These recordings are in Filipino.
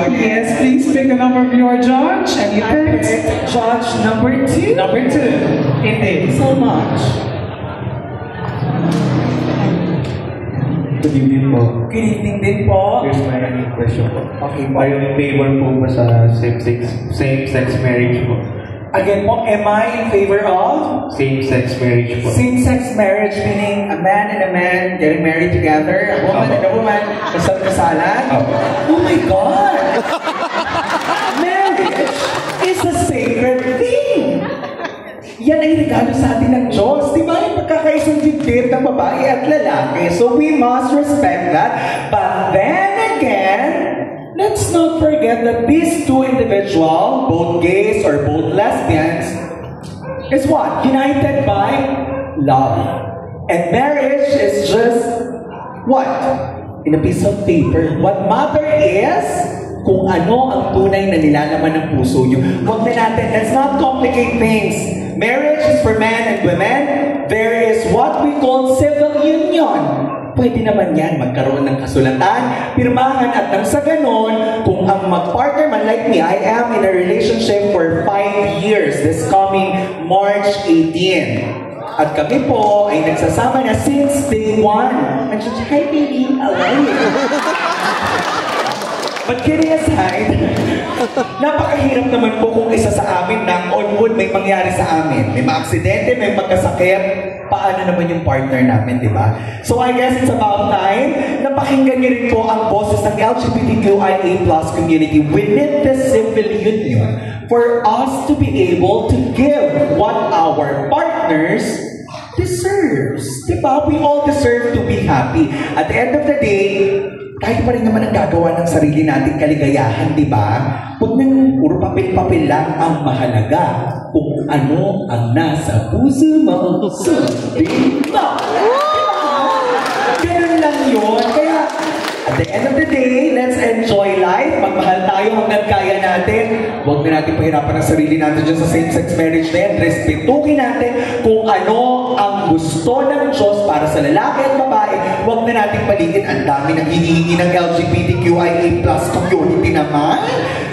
Yes, please pick a number of your judge. And you picked Judge number 2. number 2. Thank you so much. Good evening po. Good evening din po. Here's my question po. Okay po. Are you in favor po ba sa same-sex marriage po? Again po, am I in favor of Same-sex marriage po. same-sex marriage, meaning a man and a man getting married together, a woman and a woman kasal-kasalan? Oh my God! Marriage is a sacred thing! Yan ay regalo sa atin ng Diyos. Di ba yung pagkakaisang dibdib ng babae at lalaki? So we must respect that. But then again, let's not forget that these two individuals, both gays or both lesbians, is what? United by love. And marriage is just what? In a piece of paper. What matter is kung ano ang tunay na nilalaman ng puso nyo. Huwag na natin, let's not complicate things. Marriage is for men and women. There is what we call civil union. Pwede naman yan, magkaroon ng kasulatan, pirmahan at nang sa ganon, kung ang mag-partner man like me, I am in a relationship for 5 years, this coming March 18. At kami po ay nagsasama na since day 1. Nag-say, hi baby, I love you. But kidding aside, napakahirap naman po kung isa sa amin na on wood may mangyari sa amin. May maaksidente, may magkasakit, paano naman yung partner namin, di ba? So I guess it's about time na pakinggan niyo rin po ang boses ng LGBTQIA+ community within the civil union for us to be able to give what our partners deserves. Di ba? We all deserve to be happy. At the end of the day, tayo pa rin naman ang gagawa ng sarili nating kaligayahan, di ba? Huwag nang puro papel-papel lang ang mahalaga kung ano ang nasa puso mo. Sabi mo! Ganun lang yun. Kaya, at the end of the day, let's enjoy life. Magmahal tayo hanggang kaya natin. Huwag na natin pahirapan ang sarili natin dyan sa same-sex marriage na yan. Respetuhin natin kung ano ang gusto ng Diyos para sa lalaki at babae. Huwag na natin paligid. Ang dami nang hinihingi ng LGBTQIA+ community naman.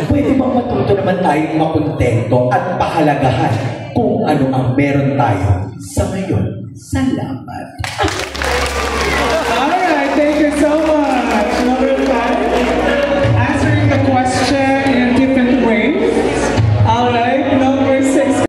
Pwede bang matuto naman tayong makontento at pahalagahan kung ano ang meron tayo sa ngayon. Salamat. Alright, thank you so much.